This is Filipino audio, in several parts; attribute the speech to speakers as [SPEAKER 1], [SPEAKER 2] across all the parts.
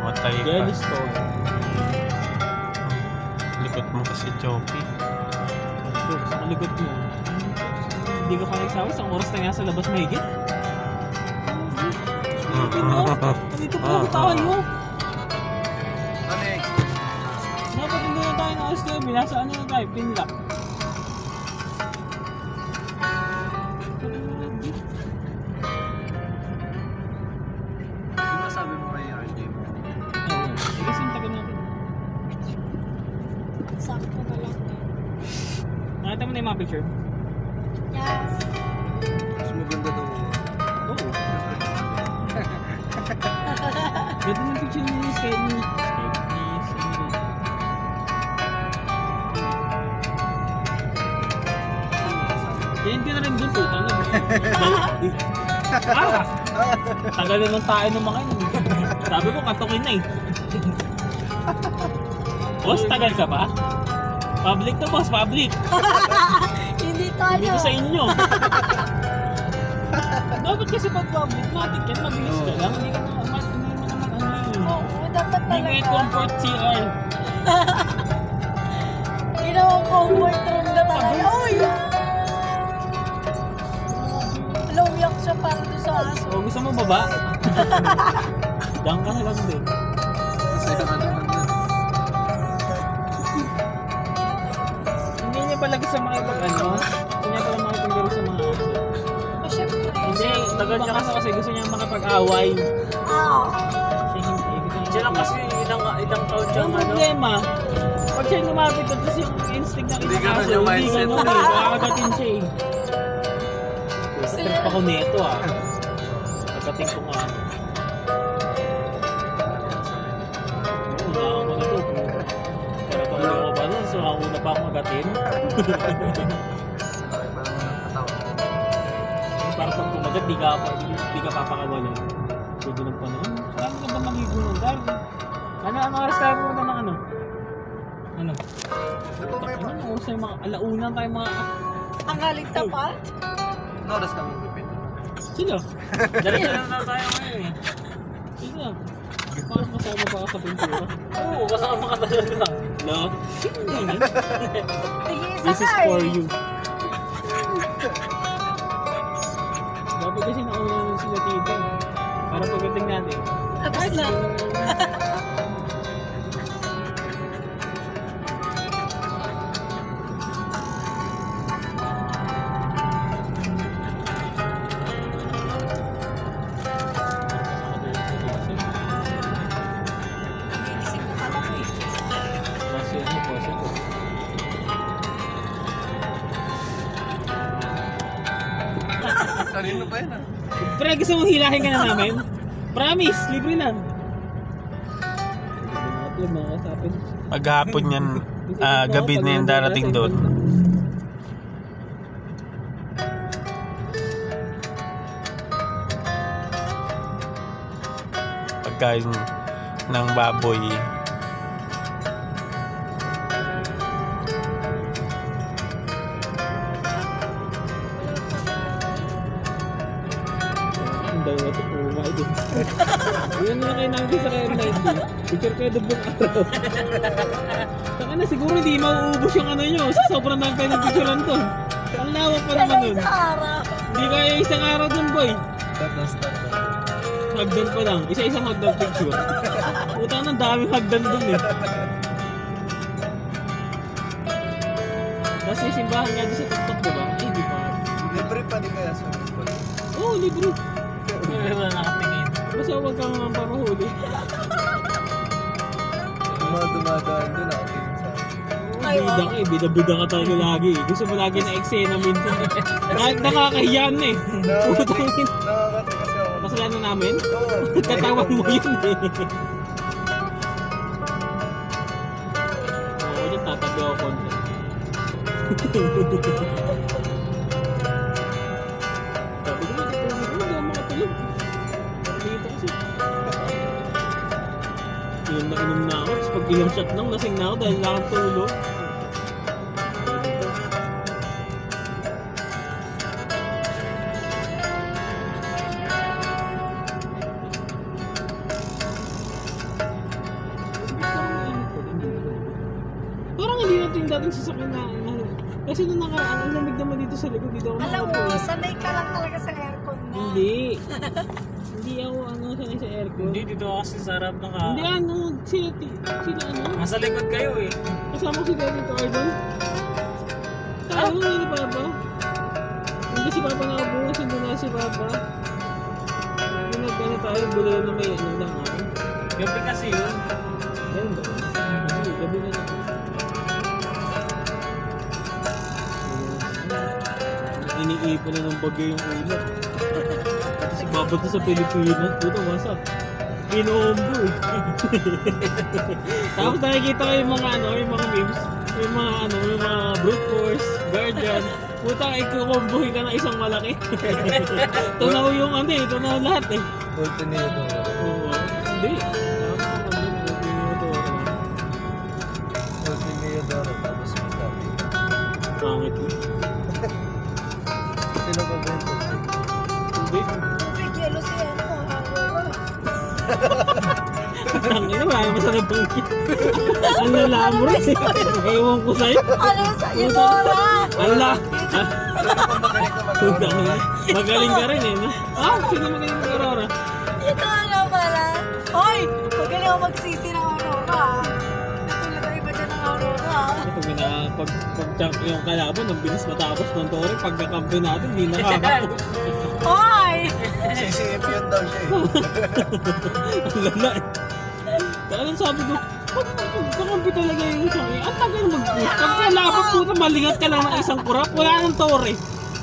[SPEAKER 1] Matay pa.
[SPEAKER 2] Yellowstone.
[SPEAKER 1] Likot mo kasi, Choki.
[SPEAKER 2] Sa likod mo. Hindi ka pa nagsawa. Isang oras na nga sa labas mahigit. Dito pa tayo. Dapat hindi na tayo na STB. Nasa ano na tayo? Pinlock.
[SPEAKER 3] Diba sabi mo kay RJ mo?
[SPEAKER 2] Sige, sintagan natin.
[SPEAKER 4] Sakto na lang.
[SPEAKER 2] Nakita mo na yung mga picture?
[SPEAKER 4] Yes.
[SPEAKER 3] Mas maganda daw.
[SPEAKER 2] Oo. Ganda ng picture ni Skype. Yan din na rin doon po. Tagal na ng tayo ng mga yun. Sabi ko, katukin na eh. Boss, tagal ka ba? Public to, boss, public.
[SPEAKER 4] Hindi tayo.
[SPEAKER 2] Hindi ko sa inyo. Dapat kasi pag public, matik yan, mabilis ka lang. Hindi ka naman ano yun.
[SPEAKER 4] Oo, dapat
[SPEAKER 2] Hindi mo yung comfort CR.
[SPEAKER 4] Ginawang comfort room na tayo. Uy! Alam, umiyak siya para doon sa aso.
[SPEAKER 2] O gusto mo baba? Diyan ka na lang din.
[SPEAKER 3] Masaya ka naman dun.
[SPEAKER 2] Hindi niya pala gusto makipag ano? Hindi niya pala makipag sa mga aso.
[SPEAKER 4] O, syempre.
[SPEAKER 2] Hindi, tagal niya kasi gusto niya makipag-away. Kasi hindi.
[SPEAKER 5] Siya lang kasi ilang taon siya
[SPEAKER 2] Ang problema, pag siya lumapit at tapos yung instinct na
[SPEAKER 3] Hindi ganun
[SPEAKER 2] kinakaso,
[SPEAKER 3] yung
[SPEAKER 2] hindi
[SPEAKER 3] mindset.
[SPEAKER 2] ganun eh. Makakagatin siya eh. Trip ako neto ah. Pagdating ko nga. Oo, na ako nito. Pero kung hindi ko ba nun, so ako na pa ako magatin. Para pag kumagat, di ka papakawalan. Pwede lang pa naman. Saan ka ba magigo nun? Ano oras tayo pumunta ng ano? Ano? Ano oras tayo mga alaunan tayo mga...
[SPEAKER 4] Ang galing tapat.
[SPEAKER 3] Noras kami gupin.
[SPEAKER 2] Sino?
[SPEAKER 5] Diretso na tayo ngayon eh.
[SPEAKER 2] Sino? Bakit kasama pa ka sa pintura?
[SPEAKER 5] Oo, kasama ka talaga.
[SPEAKER 2] No? Hindi.
[SPEAKER 4] Tigisa
[SPEAKER 2] This is
[SPEAKER 4] ka
[SPEAKER 2] for
[SPEAKER 4] eh.
[SPEAKER 2] you. Dapat kasi nauna nun sila dito. Para pagdating natin.
[SPEAKER 4] Tapos na. Gigising ko ka lang eh.
[SPEAKER 2] Kasi ano po, sino?
[SPEAKER 3] Kanino pa yun ah?
[SPEAKER 2] Pre, gusto mong hilahin ka na namin? Promise, libre lang.
[SPEAKER 1] Paghapon yan, gabi na yung darating doon. Pagkain ng baboy.
[SPEAKER 2] Ang dalawa ito po, mga ito. Yun na kayo namin sa KM90. Picture kayo dubong araw. Saka na, siguro hindi mauubos yung ano nyo. Sa sobrang dami kayo ng picturean to. Ang lawak pa naman nun.
[SPEAKER 4] Sa araw.
[SPEAKER 2] Hindi kaya isang araw dun, boy.
[SPEAKER 3] Start.
[SPEAKER 2] Hagdan pa lang. Isa-isang hagdan picture. Puta na, daming hagdan dun eh. Tapos may simbahan nga doon sa TikTok, diba? Eh, di pa.
[SPEAKER 3] Libre pa din kaya sa school.
[SPEAKER 2] Oo, libre.
[SPEAKER 5] Wala nakatingin.
[SPEAKER 2] Basta huwag kang naman papahuli.
[SPEAKER 3] Dumadaan dun ako tingin sa
[SPEAKER 2] Bida ka eh, bida-bida ka talaga lagi eh. Gusto mo lagi na eksena minsan. Kahit nakakahiyan na eh. Putang ina.
[SPEAKER 3] nakakati kasi ako.
[SPEAKER 2] Kasalanan namin?
[SPEAKER 3] Oo.
[SPEAKER 2] Katawan mo yun eh. Oo, ulit tatabi ako konti. Sabi ko, hindi ako makatulog. Dito kasi. Yung nainom na ako, tapos pag ilang shot lang, lasing na ako dahil nakatulog. yung dating sasakyan na kasi nung nakaraan, ang lamig naman dito sa likod, dito ako
[SPEAKER 4] Alam mo,
[SPEAKER 2] nakapoy.
[SPEAKER 4] sanay ka lang talaga sa aircon na.
[SPEAKER 2] Hindi. Hindi ako sanay sa aircon.
[SPEAKER 5] Hindi, dito ako kasi sa harap ng
[SPEAKER 2] Hindi sila
[SPEAKER 5] Nasa likod kayo eh.
[SPEAKER 2] kasama ko si Daddy Cardon. Tayo ni Papa. Hindi si Papa nakabukas, hindi na si Papa. Yung nagkano tayo, bulalo na may ano lang ako.
[SPEAKER 5] Gabi kasi yun.
[SPEAKER 2] Ayun ba? Kasi gabi na lang. Iniipon na ng bagay yung ulo. Si Papa to sa Pilipinas, puto wasak. Inombo eh. Tapos nakikita ko yung mga yung mga memes. Yung mga brute force, guardian. Puta, ikukombohin ka ng isang malaki. Tunaw yung tunaw lahat eh.
[SPEAKER 3] Ultimate.
[SPEAKER 2] Oo. Hindi.
[SPEAKER 3] Ultimate tapos may tabi.
[SPEAKER 2] Pangit eh.
[SPEAKER 3] Sino ba ba yung
[SPEAKER 2] Hindi.
[SPEAKER 4] Tubig, yelo si
[SPEAKER 2] Ang ina, wala naman sa nabangkit. Ang lalamro eh. Ewan ko sa'yo.
[SPEAKER 4] Ano sa iyo, Dora?
[SPEAKER 2] Ala!
[SPEAKER 3] magaling ka mag-Aurora?
[SPEAKER 2] Magaling ka rin eh. No? Sino magaling ng Aurora?
[SPEAKER 4] Ito ano pala? Hoy! Magaling ako magsisi ng Aurora. Natulad ang iba dyan ng Aurora.
[SPEAKER 2] Pag yung kalaban, ang bilis matapos ng tore. Pagkakampi natin, hindi nakakapos.
[SPEAKER 4] Hoy!
[SPEAKER 3] CCMP daw siya eh.
[SPEAKER 2] Ang lala eh. Kaya sabi ko, kakampi talaga yung isang eh. Ang tagal mag-push. Pagkalaban puta, malingat ka lang ng isang kurap. Wala nang tore.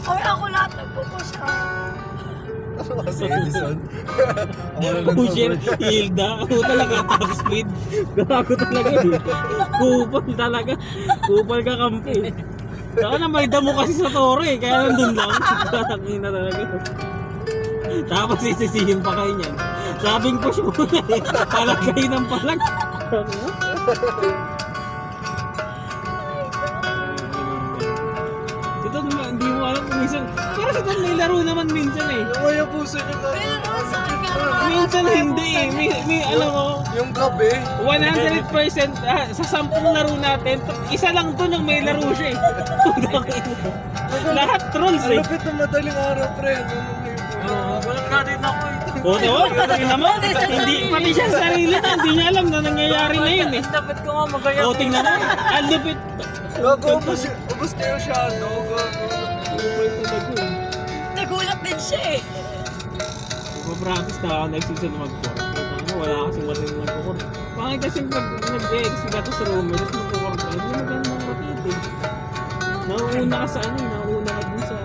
[SPEAKER 4] Hoy, ako lahat nagpupush ka.
[SPEAKER 3] Ano kasi Edison? Ako lang ng
[SPEAKER 2] Pusher,
[SPEAKER 3] cover.
[SPEAKER 2] Hilda. Ako talaga, top speed. Gago talaga eh. Kupal talaga. Kupal ka kampi. Saka na may damo kasi sa tore. Kaya nandun lang. Tangina talaga. Tapos sisisihin pa kayo niyan. Sabing push muna eh. Palag kayo ng palag. Ito hindi mo alam kung minsan. Pero sa doon may laro naman minsan eh.
[SPEAKER 3] Yung kaya puso niyo ka.
[SPEAKER 4] Pero saan ka naman?
[SPEAKER 2] Minsan hindi eh. May alam mo.
[SPEAKER 3] Yung gabi.
[SPEAKER 2] 100% sa 10 laro natin, isa lang doon yung may laro siya eh. Lahat trolls
[SPEAKER 3] Ang
[SPEAKER 2] eh.
[SPEAKER 3] lupit ng madaling araw, pre. Ano mo yung
[SPEAKER 5] Walang ka din ako eh.
[SPEAKER 2] O, diba? Tingnan naman. Hindi, pati siya sa sarili na, hindi niya alam na nangyayari na yun eh.
[SPEAKER 5] Dapat ko nga magaya.
[SPEAKER 2] O, tingnan mo. Ang lupit.
[SPEAKER 3] Gago, ubus kayo shadow. Gago.
[SPEAKER 4] Nagulat din siya eh.
[SPEAKER 2] Mag-practice na ako next season mag-core. Wala kasing matinig mag-core. Bakit kasi nag-ex ka to sa room, tapos mag-core ka, hindi magandang matindi. Nauuna ka sa nauuna ka dun sa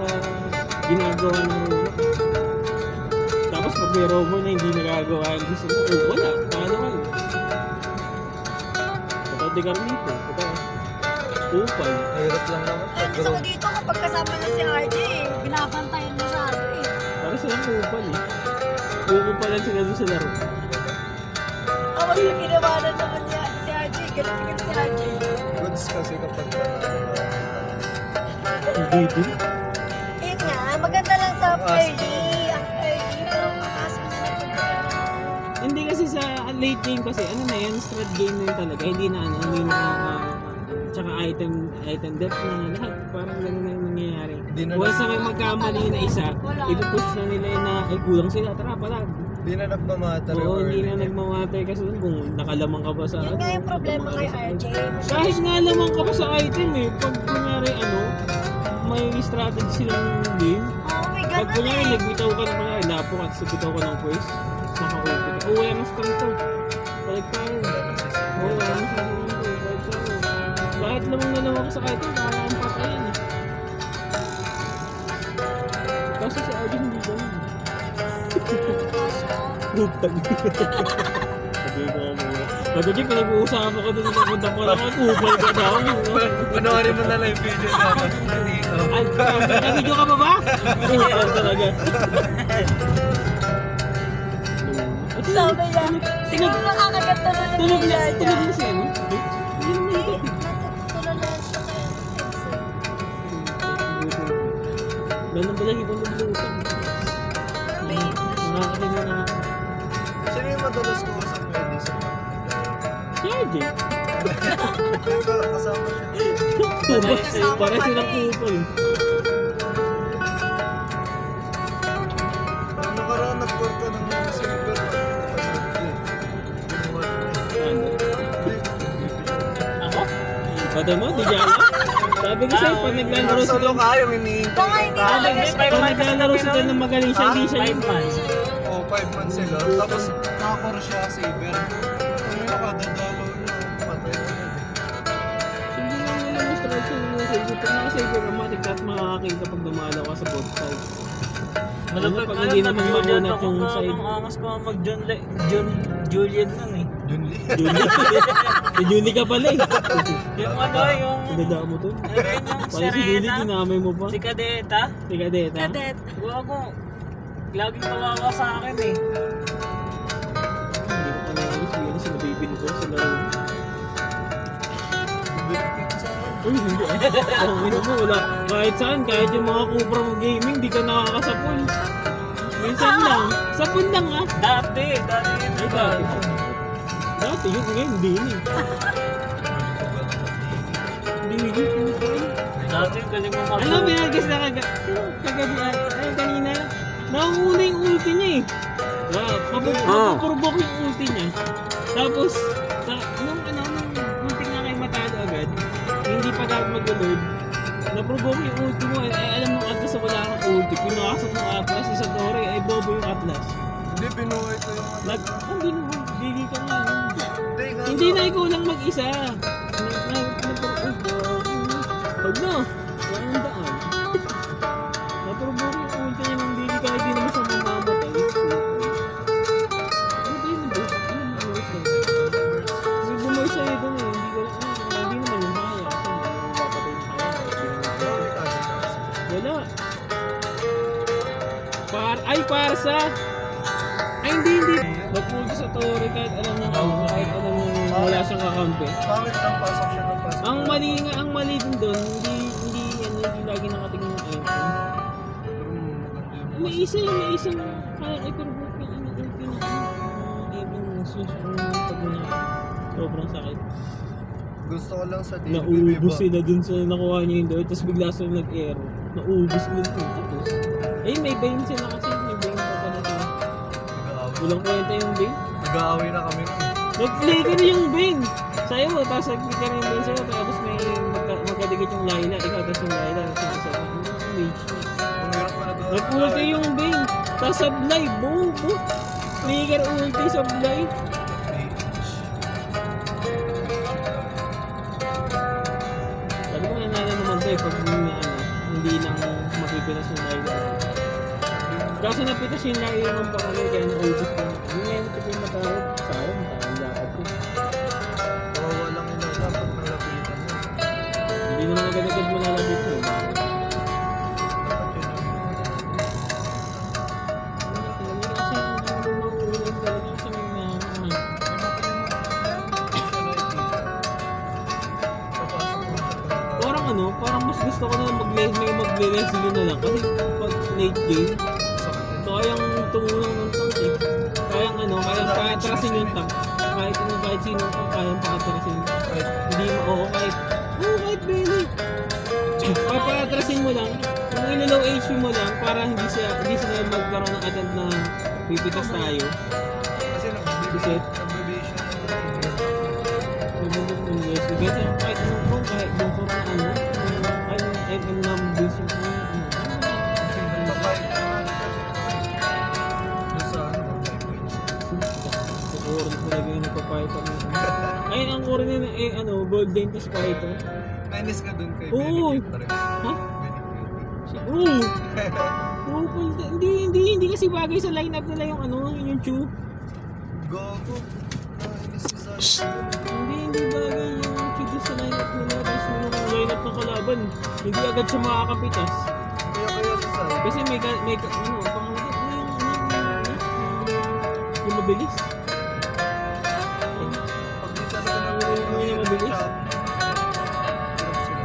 [SPEAKER 2] ginagawa ng robot. Tapos pag may robot na hindi nagagawa yung gusto mo, wala, paano ka yun? Ito di Carlito, ito upal.
[SPEAKER 3] Hirap lang naman.
[SPEAKER 4] Ang gusto ko dito kapag kasama na si RJ, binabantayan masyado eh.
[SPEAKER 2] Para silang upal eh. Uupalan sila dun sa laro.
[SPEAKER 4] Tapos pag ginawa na naman niya si RJ, ganun si RJ.
[SPEAKER 3] Goods kasi kapag
[SPEAKER 2] Hindi din.
[SPEAKER 4] Yun nga, maganda lang sa early. Ang early, pero makaso na lang.
[SPEAKER 2] Hindi kasi sa late game kasi na yan, strat game na yun talaga. Hindi na hindi na tsaka item depth na lahat. Parang gano'n na yung nangyayari.
[SPEAKER 3] Di na
[SPEAKER 2] Once na may magkamali na isa, ipupush na nila yun na ay kulang sila. Tara pala.
[SPEAKER 3] Di na nagmamatter.
[SPEAKER 2] Oo, hindi na nagmamatter kasi dun kung nakalamang ka ba sa
[SPEAKER 4] Yun nga yung problema kay RJ.
[SPEAKER 2] Kahit nga lamang ka pa sa item eh. Pag kunyari may strategy silang game.
[SPEAKER 4] Oh my God,
[SPEAKER 2] Pag kunyari nagbitaw ka na pala, lapo ka, tapos bitaw ka ng first, naka-ulti ka. Wala na strong to. Balik tayo. Wala na strong to. Balik tayo. Kahit lamang na lamang ka sa item, kaya ang patayin eh. Kaso si Arjun hindi ganun. Kupal. Sabi ko nga muna. Pagdating pa nag-uusapan ko doon na napunta ko lang, kupal ka daw.
[SPEAKER 3] Panoorin mo na lang yung video namin dito.
[SPEAKER 2] Ay, nag-video ka pa ba? Kupal talaga.
[SPEAKER 4] Sabi niya, siguro nakakaganda na ng
[SPEAKER 2] Tulog
[SPEAKER 4] nila
[SPEAKER 2] na
[SPEAKER 4] niya.
[SPEAKER 2] siya, no?
[SPEAKER 4] Hindi, natutulala siya kaya Edson.
[SPEAKER 2] Ganun ba lang ibang lulutan? Nakakatingin na.
[SPEAKER 3] Sino yung madalas ko usap mo Edison?
[SPEAKER 2] Si RJ.
[SPEAKER 3] Kasama siya.
[SPEAKER 2] Kupal. Para silang kupal.
[SPEAKER 3] Ano ka raw nagkorta ng mga silver?
[SPEAKER 5] Ako?
[SPEAKER 2] Pati mo, di dyan. Sabi ko sa'yo, pag naglalaro
[SPEAKER 3] Solo
[SPEAKER 2] sila,
[SPEAKER 3] ka yung iniintay.
[SPEAKER 4] Baka hindi
[SPEAKER 5] Ah,
[SPEAKER 4] talaga
[SPEAKER 5] hindi,
[SPEAKER 4] siya.
[SPEAKER 5] five
[SPEAKER 2] pag
[SPEAKER 5] months
[SPEAKER 2] naglalaro
[SPEAKER 5] kasi
[SPEAKER 2] sila ng magaling siya, hindi siya
[SPEAKER 5] 5
[SPEAKER 2] yung
[SPEAKER 5] months.
[SPEAKER 3] Oh, 5 months sila. Tapos nakakorta siya sa saver. Ano yung nakadadalaw niya? Patay na yun.
[SPEAKER 2] Hindi nga nila yung instruction ng mga save. Pag naka-save ka, matik at makakakita pag dumalaw ka sa both side.
[SPEAKER 5] Malapit
[SPEAKER 2] Pag
[SPEAKER 5] ka
[SPEAKER 2] hindi
[SPEAKER 5] lang,
[SPEAKER 2] naman
[SPEAKER 5] nag-Julian
[SPEAKER 2] mabunat
[SPEAKER 5] ako
[SPEAKER 2] yung
[SPEAKER 5] ka,
[SPEAKER 2] side.
[SPEAKER 5] ang angas ko mag-Julian nun eh.
[SPEAKER 3] Junli.
[SPEAKER 2] Julie. Si Julie ka pala eh.
[SPEAKER 5] Yung ano, yung...
[SPEAKER 2] Pinadaan mo to.
[SPEAKER 5] Ano yun, yung
[SPEAKER 2] Pala si Julie,
[SPEAKER 5] Serena?
[SPEAKER 2] dinamay mo pa.
[SPEAKER 5] Si Kadeta?
[SPEAKER 2] Si Kadeta.
[SPEAKER 4] Kadet.
[SPEAKER 5] Gago. Laging kawawa sa akin eh.
[SPEAKER 2] Hindi ko pa naalis. Hindi na sila baby ko sa laro. Uy, hindi ah. Ang ina mo, wala. Kahit saan, kahit yung mga Cobra mo gaming, di ka nakakasapul. Minsan lang. Sapul lang ah.
[SPEAKER 5] Dati yun.
[SPEAKER 2] Ay, dati. Dati yun, ngayon hindi na eh. Hindi yun.
[SPEAKER 5] Dati yung galing mo mag-
[SPEAKER 2] Alam mo, binagis na kagabi, ay kanina, nakuuna yung ulti niya eh. Mapupurubok yung ulti niya. Tapos, nung muntik na kayo matalo agad, hindi pa dapat mag-load, napurubok yung ulti mo, alam mo Atlas sa wala kang ulti, pinakasok ng Atlas, isa Tore, ay bobo yung Atlas.
[SPEAKER 3] Hindi, pinuhay ko yung
[SPEAKER 2] Hindi mo, bigay ka nga. Hindi na ikaw lang mag-isa. Pag na, walang daan. Napurubok yung ulti niya ng dili kahit di naman siya mamamatay. Ano ba yun? Ano ba yun? May bumay sa'yo doon eh. Hindi naman yung kaya. Kasi mapapatay yung kaya. Wala. Parsa! Ay, hindi. Nagpunta sa Tore kahit alam niya kahit alam niya wala siyang kakampi.
[SPEAKER 3] Bakit nang pasok siya ng pasok?
[SPEAKER 2] Ang mali din doon, hindi lagi nakatingin ng iPhone. May isang kaya i-provoke yung even pag na sobrang sakit.
[SPEAKER 3] Gusto ko lang sa DB,
[SPEAKER 2] Naubos sila dun sa nakuha niya yung door, tapos bigla sila nag-aero. Naubos din sila. Tapos, may Bane sila kasi, may Bane pa pala sila. Walang kwenta yung Bane.
[SPEAKER 3] Nag-aaway na kami.
[SPEAKER 2] Nag-play ka na yung Bane! Sa'yo, tapos nag-play ka na yung Bane sa'yo, tapos may magkadigit yung Layla, ikaw tapos yung Layla, tapos yung mage.
[SPEAKER 3] Ang hirap pala doon.
[SPEAKER 2] Nag-ulti yung Bane, tapos sablay, bobo! Trigger ulti sablay. Sabi ko nanalo naman to pag hindi lang mapipitas yung Layla. Kaso napitas yung Layla ng pangalan, kaya na-ultis ko. Yung ngayon ito yung matawag, sayang, matawag dapat ko.
[SPEAKER 3] Kawawa lang yun dapat malapitan mo.
[SPEAKER 2] Hindi naman agad-agad malalabit mo. Parang mas gusto ko na magle-leslie na lang kasi pag late game kayang tumulang ng tank eh. Kayang paatrasin yung tank. Kahit sinong tank kayang paatrasin. Kahit Benny. Papaatrasin mo lang. Kung ilo-low HP mo lang para hindi sila magkaroon ng attempt na pipitas tayo.
[SPEAKER 3] Kasi
[SPEAKER 2] Reset.
[SPEAKER 3] nag-bebation.
[SPEAKER 2] Kasi kahit yung kahit yung kung ano, kahit yung numbers yung
[SPEAKER 3] Nagpapayag na nga. Doon sa
[SPEAKER 2] Kukurin talaga yung nagpapayto. Ayun ang kurin nila Golden Test Python.
[SPEAKER 3] Nainis ka doon kay
[SPEAKER 2] Oo.
[SPEAKER 3] Benedict pa rin.
[SPEAKER 2] Ha?
[SPEAKER 3] Benedict.
[SPEAKER 2] Hindi kasi bagay sa lineup nila yung Chu.
[SPEAKER 3] Gogo. Nainis ka sa
[SPEAKER 2] Hindi bagay yung Chu sa lineup nila. Tapos yung lineup ng kalaban, hindi agad siya makakapitas.
[SPEAKER 3] Kaya sa side.
[SPEAKER 2] Kasi may yung mabilis.
[SPEAKER 3] Pag di talaga
[SPEAKER 2] Yung mabilis.
[SPEAKER 3] hirap sila.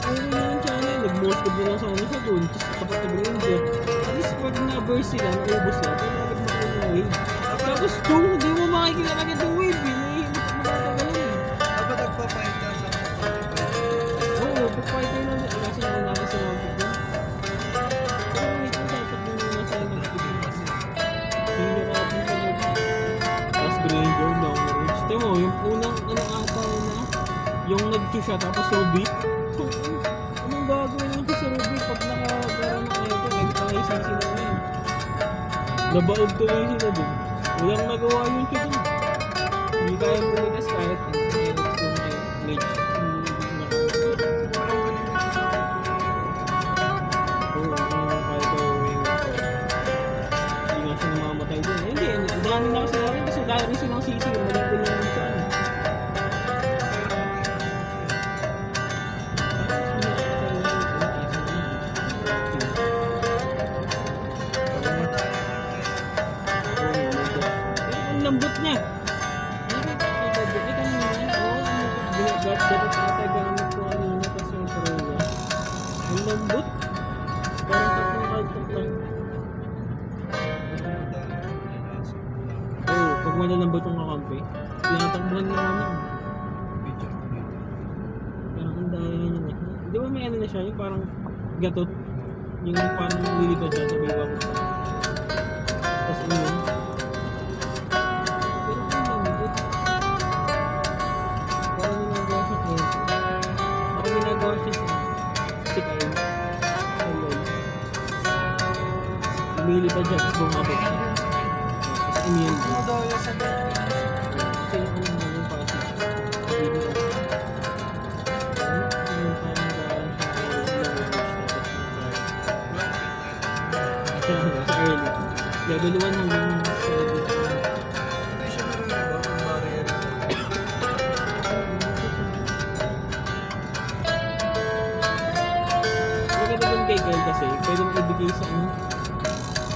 [SPEAKER 2] Ayun na yung channel, nag-mouse na lang sa siya doon, tapos tapat na Granger. At least pag na-burst sila, naubos sila, pwede na nagmakain ng wave. Tapos hindi mo makikita agad yung wave, hindi mo matagalan.
[SPEAKER 3] Dapat nagpapahit ka sa
[SPEAKER 2] Ranger, long range. Ito mo, yung unang ano ata na, yung nag-chew siya tapos Ruby. So, anong gagawin natin sa Ruby pag nakagara ng ito? Kahit pa kayo sisi na ngayon. Nabaog tuloy sila dun. Walang nagawa yung chew dun. Hindi kaya pumitas kahit yung mage. Dami na kasi natin kasi dami silang sisi yung mali ko lang sa ano. Ang lambot niya. Ang lambot. Parang tatlong kaltok lang. Pag malalambot yung kakampi, tinatakbuhan na namin. Parang ang daya niya na. Di ba may ano na siya, yung parang gatot? Yung parang lilipad siya sa baywang. Tapos ano yun? Pero ang lambot. Parang ginagawa siya kayo. Parang ginagawa siya sa sikain. Lumilipad siya, tapos bumabot siya. Immune.
[SPEAKER 3] Ano daw yung sa
[SPEAKER 2] Kasi yung ano mo yung pasi. Dito ka. Yung parang gawin siya sa early. Level 1 hanggang sa level 2.
[SPEAKER 3] Hindi siya narinig ang barrier.
[SPEAKER 2] Maganda yung kay Kyle kasi pwede mong ibigay sa ano.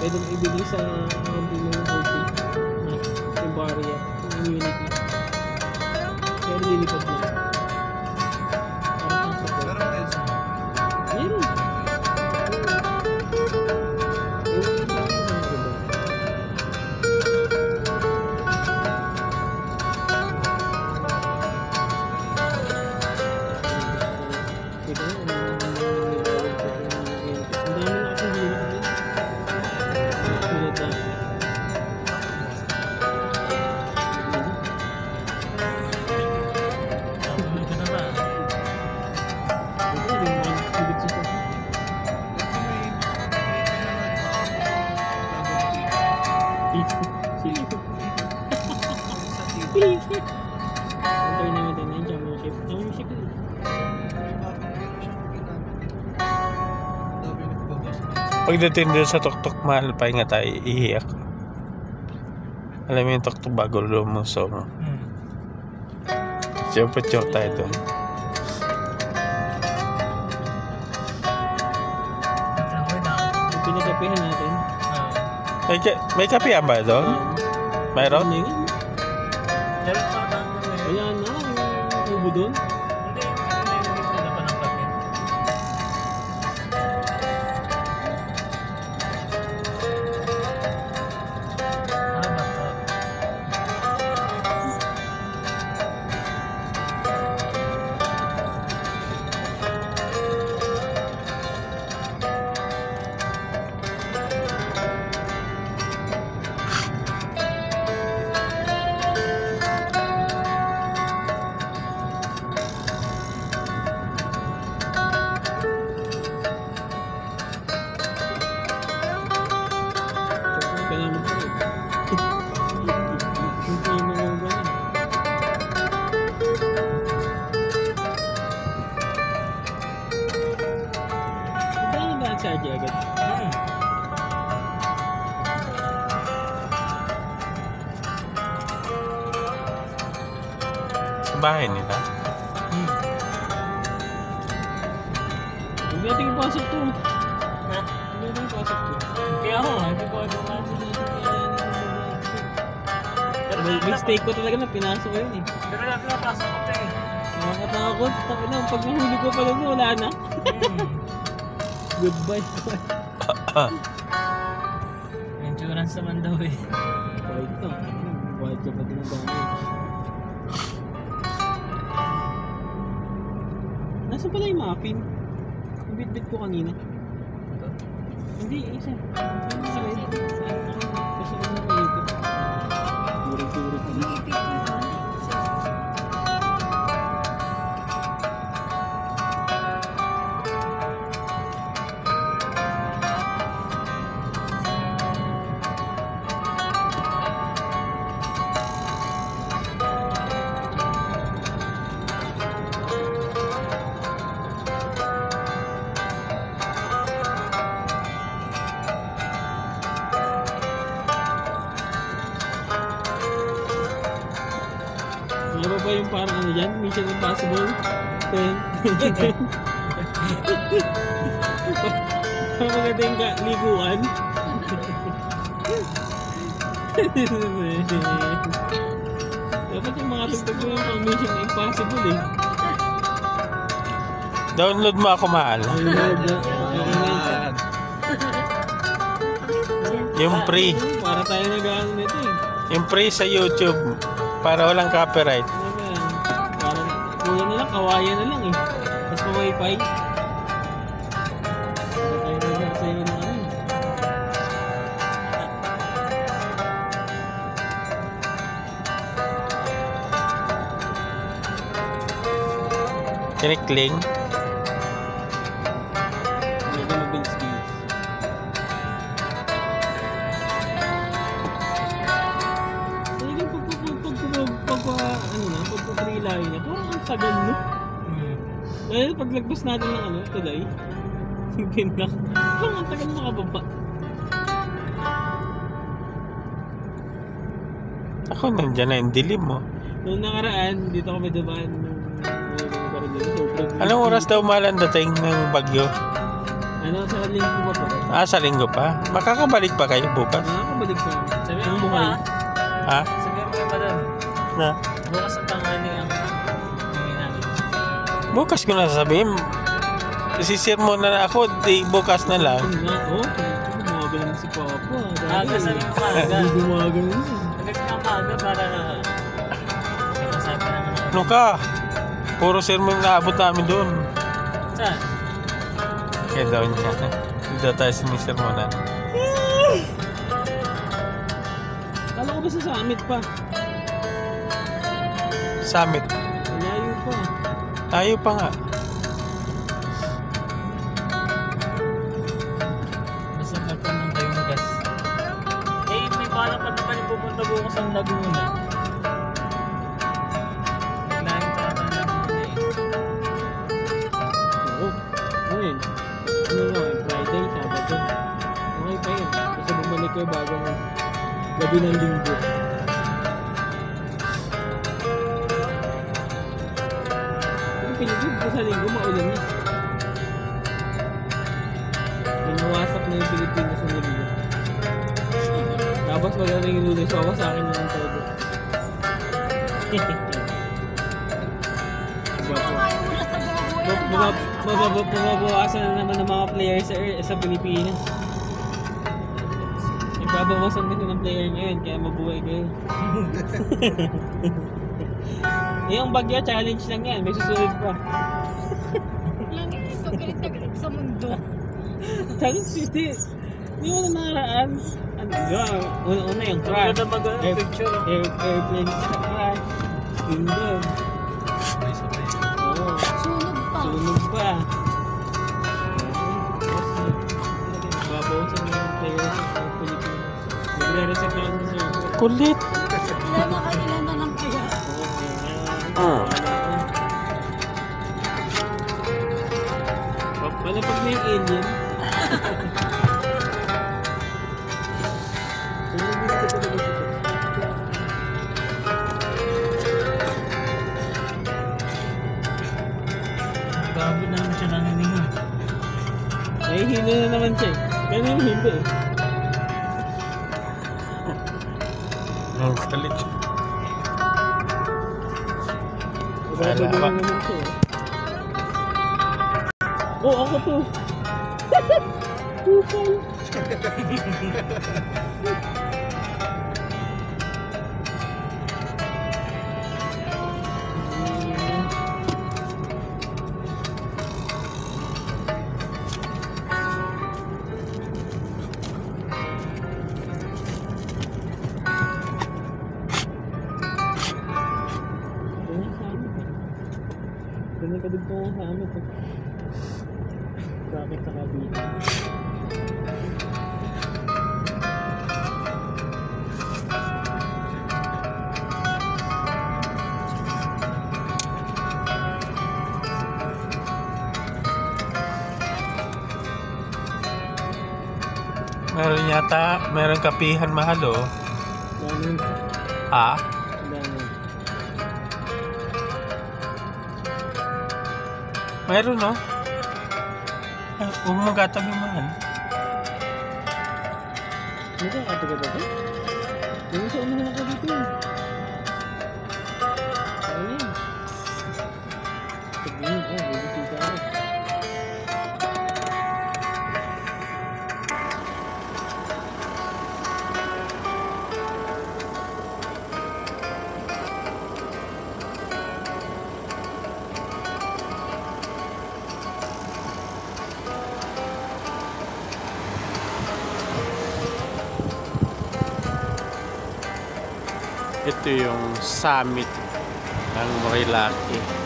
[SPEAKER 2] Pwede mong ibigay sa hindi mo yung OP. Yung barrier, yung immunity. Pero lilipad na. Parang support.
[SPEAKER 3] Pero may sa
[SPEAKER 2] Meron.
[SPEAKER 1] Pagdating doon sa tuktok, mahal pa nga tayo, iiyak. Alam mo yung tuktok bago lumusong. Siyempre tayo doon.
[SPEAKER 2] Pinagapihan natin.
[SPEAKER 1] May kapihan ba doon? Mayroon?
[SPEAKER 2] Ano yun? Wala na, yung ubo doon. Charge agad.
[SPEAKER 1] Sa bahay nila.
[SPEAKER 2] Huwag natin ipasok to. Huwag natin ipasok to.
[SPEAKER 5] Kaya ako, hindi ko ano nga.
[SPEAKER 2] Mistake ko talaga na pinasok ko yun eh.
[SPEAKER 5] Pero napasok ko ito eh.
[SPEAKER 2] Nakakatakot. Tapos na, pag nahuli ko pala mo, wala na. Goodbye.
[SPEAKER 5] Insurance naman daw eh.
[SPEAKER 2] White na. White ka pa din ang damage. Nasaan pala yung muffin? Yung bit-bit ko kanina. Hindi, isa. Sa red. Kasi lang nakaipit. Turog-turog. Ano ba yung parang ano dyan? Mission Impossible? 10. Parang maganda yung liguan. Dapat yung mga tugtog ko yung pang Mission Impossible eh.
[SPEAKER 1] Download mo ako, mahal. Yung free.
[SPEAKER 2] Para tayo nag-ano nito eh.
[SPEAKER 1] Yung free sa YouTube. Para walang copyright.
[SPEAKER 2] Parang kuya na lang, kawayan na lang eh. Tapos pa-wifi. Para tayo nag-asaya na ano.
[SPEAKER 1] Kinikling.
[SPEAKER 2] Medyo mabilis-bilis. Pagpa-relay niya, parang ang tagal no? Dahil paglagpas natin ng ano, tulay, yung pinlock, parang ang tagal makababa.
[SPEAKER 1] Ako nandiyan na yung dilim mo.
[SPEAKER 2] Noong nakaraan, dito kami dumaan
[SPEAKER 1] Anong oras daw mahal ang dating ng bagyo?
[SPEAKER 2] Ano, sa linggo ba pa?
[SPEAKER 1] Sa linggo pa. Makakabalik pa kayo bukas?
[SPEAKER 2] Nakakabalik pa.
[SPEAKER 5] Sabi
[SPEAKER 2] Ang
[SPEAKER 5] mo
[SPEAKER 2] buhay.
[SPEAKER 5] ba?
[SPEAKER 1] Ha?
[SPEAKER 5] Sabi mo ba doon?
[SPEAKER 1] Na?
[SPEAKER 5] Bukas ang tanghali ang hindi namin.
[SPEAKER 1] Bukas ko na sasabihin. Isisir mo na ako. Di bukas na lang.
[SPEAKER 2] Ano nga, oh, gumagano na si Papa.
[SPEAKER 5] Aga, sabi mo maaga.
[SPEAKER 2] Hindi gumagano na.
[SPEAKER 5] Sabi mo maaga para kasabi naman.
[SPEAKER 1] Ano ka? Puro sermon na abot namin doon.
[SPEAKER 5] Saan?
[SPEAKER 1] Kaya daw niya. Hindi daw tayo sinisermonan.
[SPEAKER 2] Kala ko ba sa summit pa?
[SPEAKER 1] Summit.
[SPEAKER 2] Malayo pa.
[SPEAKER 1] Tayo pa nga.
[SPEAKER 5] Basta magtanong kayo ng gas. Eh, may balak pa naman yung pupunta bukas ang Laguna. Lahat pa ata ng Laguna eh.
[SPEAKER 2] Oo. Ano yun? Ano nga, Friday, Sabado. Okay pa yun. Kasi bumalik kayo bago ng gabi ng linggo. Ang pinigod ko sa linggo, maulan na. Pinawasak na yung Pilipinas sa linggo. Tapos wala na yung lunes, so sa akin na ng todo. Mababawasan na naman ng mga players sa Pilipinas. Nagbabawasan kasi ng player ngayon, kaya mabuhay kayo. Yung bagyo, challenge lang yan. May susunod pa.
[SPEAKER 4] Lang yun, galit na galit sa mundo.
[SPEAKER 2] Challenge hindi. Hindi mo na nakaraan. Ano yun? Una yung crash.
[SPEAKER 5] Maganda maganda picture.
[SPEAKER 2] Airplane sa crash. Yun doon. Oo.
[SPEAKER 4] Sunog pa.
[SPEAKER 2] Sunog pa. Babawasan na yung players sa Pilipinas. Magre-reset na lang sa
[SPEAKER 1] Kulit.
[SPEAKER 4] Ilan na lang kaya.
[SPEAKER 2] Palapag na yung alien.
[SPEAKER 5] Bago naman siya naniningan.
[SPEAKER 2] Ay, hindi na naman siya eh. Ganun hindi eh.
[SPEAKER 1] Ang kulit.
[SPEAKER 2] Bago
[SPEAKER 1] Wala pa.
[SPEAKER 2] naman siya eh. Oh, ako to. Kupal. Kadugtong nga sa amin to. Bakit sa kabila?
[SPEAKER 1] Meron yata, meron kapihan mahal oh.
[SPEAKER 2] Ganun.
[SPEAKER 1] Ha?
[SPEAKER 2] Ganun.
[SPEAKER 1] Mayroon, no? Ay, huwag mong katabi man.
[SPEAKER 2] Nagkakato ka ba ba? Yung sa unahan ako dito. Ano yun? Sabihin, bubusita ako.
[SPEAKER 1] Ito yung summit ng Marilaki.